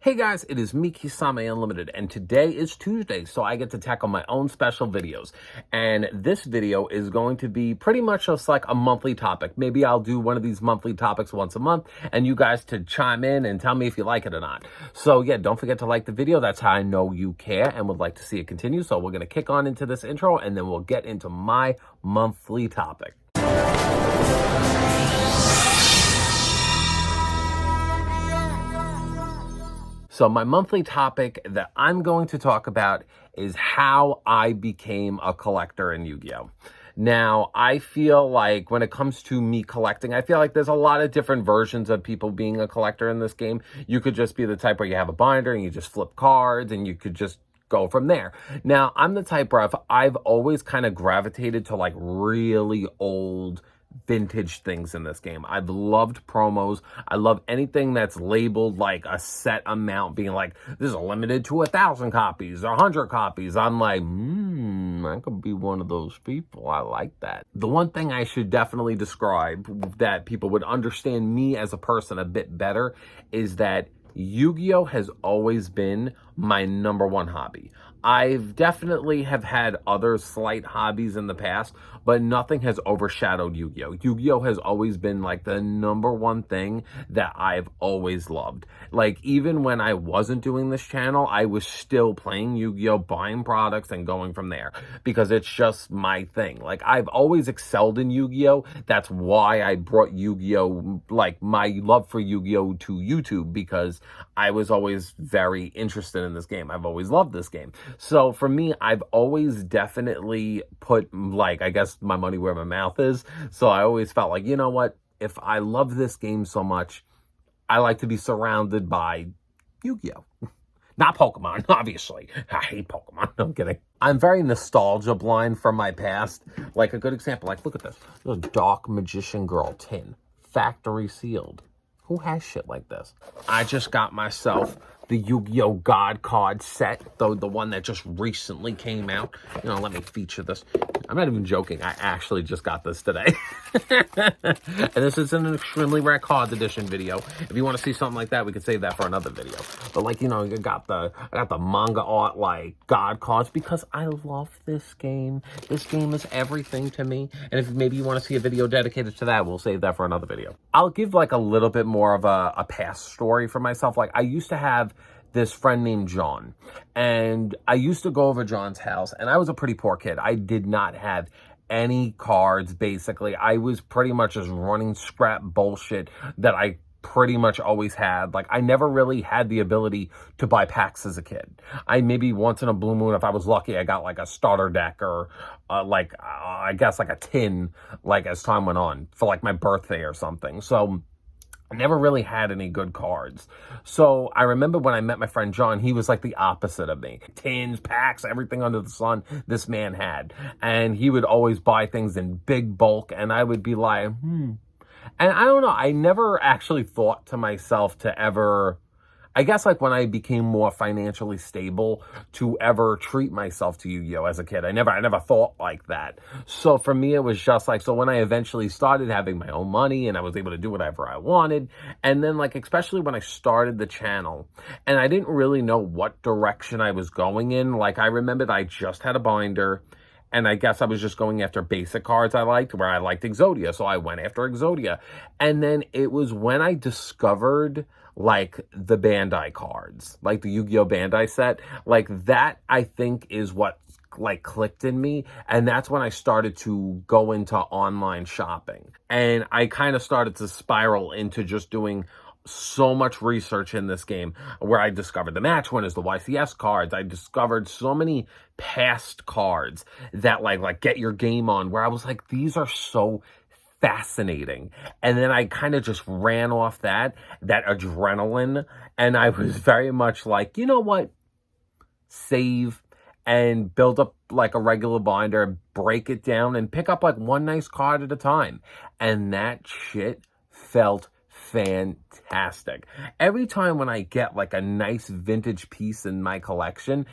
Hey guys, it is me, Kisame Unlimited, and today is Tuesday, so I get to tackle my own special videos. And this video is going to be pretty much just like a monthly topic. Maybe I'll do one of these monthly topics once a month, and you guys to chime in and tell me if you like it or not. So yeah, don't forget to like the video. That's how I know you care and would like to see it continue. So we're going to kick on into this intro, and then we'll get into my monthly topic. So my monthly topic that I'm going to talk about is how I became a collector in Yu-Gi-Oh! Now, I feel like when it comes to me collecting, I feel like there's a lot of different versions of people being a collector in this game. You could just be the type where you have a binder and you just flip cards and you could just go from there. Now, I'm the type where I've always kind of gravitated to like really old vintage things in this game. I've loved promos. I love anything that's labeled like a set amount, being like, this is limited to 1,000 copies or 100 copies. I'm like, I could be one of those people. I like that. The one thing I should definitely describe that people would understand me as a person a bit better is that Yu-Gi-Oh! Has always been my number one hobby. I've definitely have had other slight hobbies in the past, but nothing has overshadowed Yu-Gi-Oh! Yu-Gi-Oh! Has always been like the number one thing that I've always loved. Like even when I wasn't doing this channel, I was still playing Yu-Gi-Oh!, buying products and going from there because it's just my thing. Like I've always excelled in Yu-Gi-Oh! That's why I brought Yu-Gi-Oh! Like my love for Yu-Gi-Oh! To YouTube, because I was always very interested in this game. I've always loved this game. So for me, I've always definitely put, like, I guess my money where my mouth is. So I always felt like, you know what? If I love this game so much, I like to be surrounded by Yu-Gi-Oh! Not Pokemon, obviously. I hate Pokemon. No, I'm kidding. I'm very nostalgia blind from my past. Like a good example, like look at this. This Dark Magician Girl tin, factory sealed. Who has shit like this? I just got myself the Yu-Gi-Oh! God card set, the one that just recently came out. You know, let me feature this. I'm not even joking. I actually just got this today. And this is an extremely rare cards edition video. If you want to see something like that, we could save that for another video. But like, you know, I got the manga art, like, God cards, because I love this game. This game is everything to me. And if maybe you want to see a video dedicated to that, we'll save that for another video. I'll give like a little bit more of a past story for myself. Like I used to have this friend named John, and I used to go over John's house, and I was a pretty poor kid. I did not have any cards, basically. I was pretty much just running scrap bullshit that I pretty much always had. Like, I never really had the ability to buy packs as a kid. I maybe once in a blue moon, if I was lucky, I got like a starter deck or I guess like a tin, like as time went on for like my birthday or something. So I never really had any good cards. So I remember when I met my friend John, he was like the opposite of me. Tins, packs, everything under the sun this man had. And he would always buy things in big bulk, and I would be like, And I don't know, I never actually thought to myself to ever, I guess like when I became more financially stable, to ever treat myself to Yu-Gi-Oh! As a kid. I never thought like that. So for me, it was just like, so when I eventually started having my own money and I was able to do whatever I wanted, and then like, especially when I started the channel, and I didn't really know what direction I was going in. Like I remembered I just had a binder, and I guess I was just going after basic cards I liked, where I liked Exodia. So I went after Exodia. And then it was when I discovered like the Bandai cards, like the Yu-Gi-Oh! Bandai set, like that I think is what like clicked in me. And that's when I started to go into online shopping. And I kind of started to spiral into just doing so much research in this game, where I discovered the match winners, the YCS cards. I discovered so many past cards that like get your game on, where I was like, these are so fascinating. And then I kind of just ran off that adrenaline, and I was very much like, you know what, save and build up like a regular binder, break it down, and pick up like one nice card at a time. And that shit felt fantastic. Every time when I get like a nice vintage piece in my collection,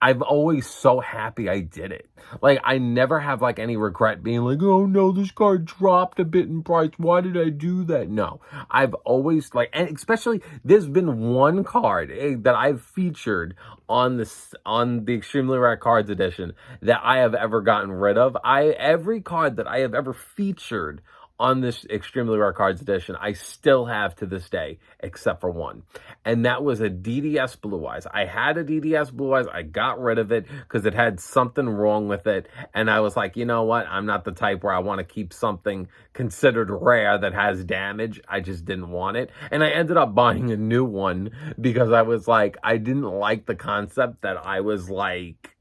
I'm always so happy I did it. Like, I never have, like, any regret being like, oh, no, this card dropped a bit in price. Why did I do that? No. I've always, like, and especially, there's been one card that I've featured on the Extremely Rare Cards edition that I have ever gotten rid of. Every card that I have ever featured on this Extremely Rare Cards edition, I still have to this day, except for one. And that was a DDS Blue Eyes. I had a DDS Blue Eyes. I got rid of it because it had something wrong with it. And I was like, you know what? I'm not the type where I want to keep something considered rare that has damage. I just didn't want it. And I ended up buying a new one because I was like, I didn't like the concept that I was like,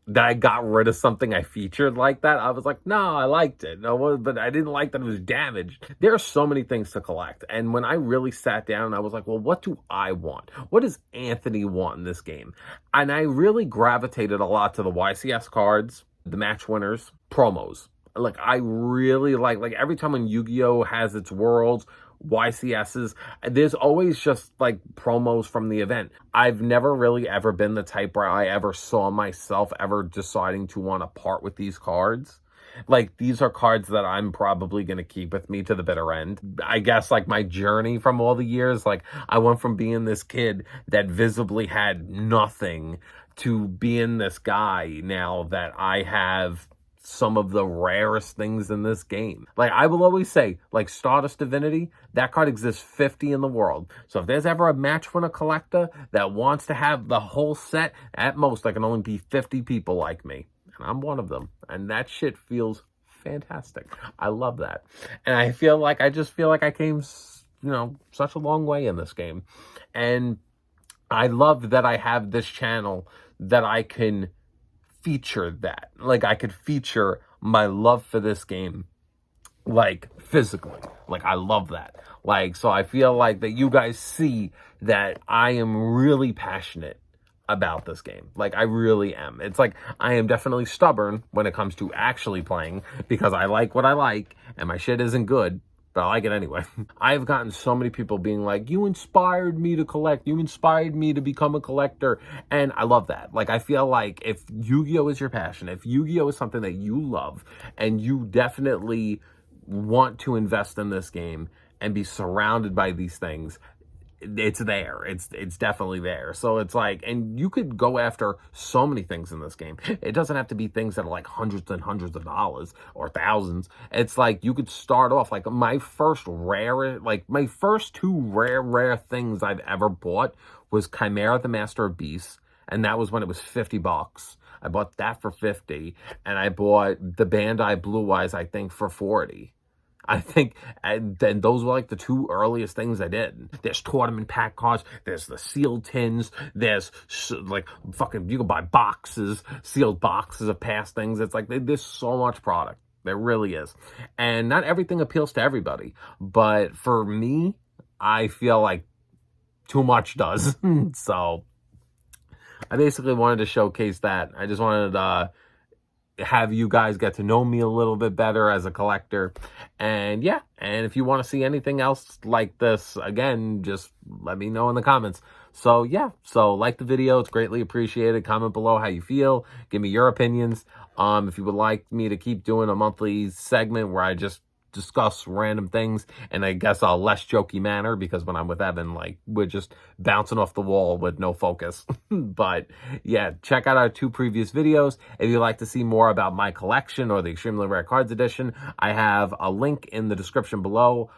that I got rid of something I featured like that. I was like, no, I liked it. No, but I didn't like that it was damaged. There are so many things to collect. And when I really sat down, I was like, well, what do I want? What does Anthony want in this game? And I really gravitated a lot to the YCS cards, the match winners, promos. Like, I really like every time when Yu-Gi-Oh! Has its worlds, YCSs, there's always just like promos from the event. I've never really ever been the type where I ever saw myself ever deciding to want to part with these cards. Like, these are cards that I'm probably going to keep with me to the bitter end. I guess, like, my journey from all the years, like, I went from being this kid that visibly had nothing to being this guy now that I have some of the rarest things in this game. Like, I will always say, like, Stardust Divinity, that card exists 50 in the world. So if there's ever a match winner collector that wants to have the whole set, at most, there can only be 50 people like me. And I'm one of them. And that shit feels fantastic. I love that. And I just feel like I came, you know, such a long way in this game. And I love that I have this channel that I can feature that. Like, I could feature my love for this game, like, physically. Like, I love that. Like, so I feel like that you guys see that I am really passionate about this game. Like, I really am. It's like, I am definitely stubborn when it comes to actually playing, because I like what I like, and my shit isn't good, but I like it anyway. I've gotten so many people being like, you inspired me to collect. You inspired me to become a collector. And I love that. Like, I feel like if Yu-Gi-Oh! Is your passion, if Yu-Gi-Oh! Is something that you love, and you definitely want to invest in this game and be surrounded by these things, it's there. It's definitely there. So it's like, and you could go after so many things in this game. It doesn't have to be things that are like hundreds and hundreds of dollars or thousands. It's like, you could start off like my first two rare things I've ever bought was Chimera the Master of Beasts. And that was when it was $50. I bought that for $50. And I bought the Bandai Blue Eyes, I think, for $40. I think, and then those were like the two earliest things I did. There's tournament pack cards, there's the sealed tins, there's like fucking, you can buy boxes, sealed boxes of past things. It's like, there's so much product. There really is. And not everything appeals to everybody. But for me, I feel like too much does. So I basically wanted to showcase that. I just wanted to have you guys get to know me a little bit better as a collector. And yeah, and if you want to see anything else like this, again, just let me know in the comments. So yeah, so like the video, it's greatly appreciated. Comment below how you feel, give me your opinions. If you would like me to keep doing a monthly segment where I just discuss random things, and I guess a less jokey manner, because when I'm with Evan, like, we're just bouncing off the wall with no focus. But yeah, check out our 2 previous videos. If you'd like to see more about my collection or the Extremely Rare Cards edition, I have a link in the description below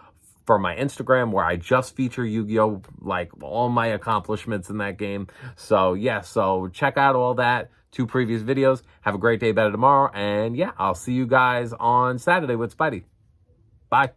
for my Instagram, where I just feature Yu-Gi-Oh! Like, all my accomplishments in that game. So yeah, so check out all that. 2 previous videos. Have a great day, better tomorrow. And yeah, I'll see you guys on Saturday with Spidey. Bye.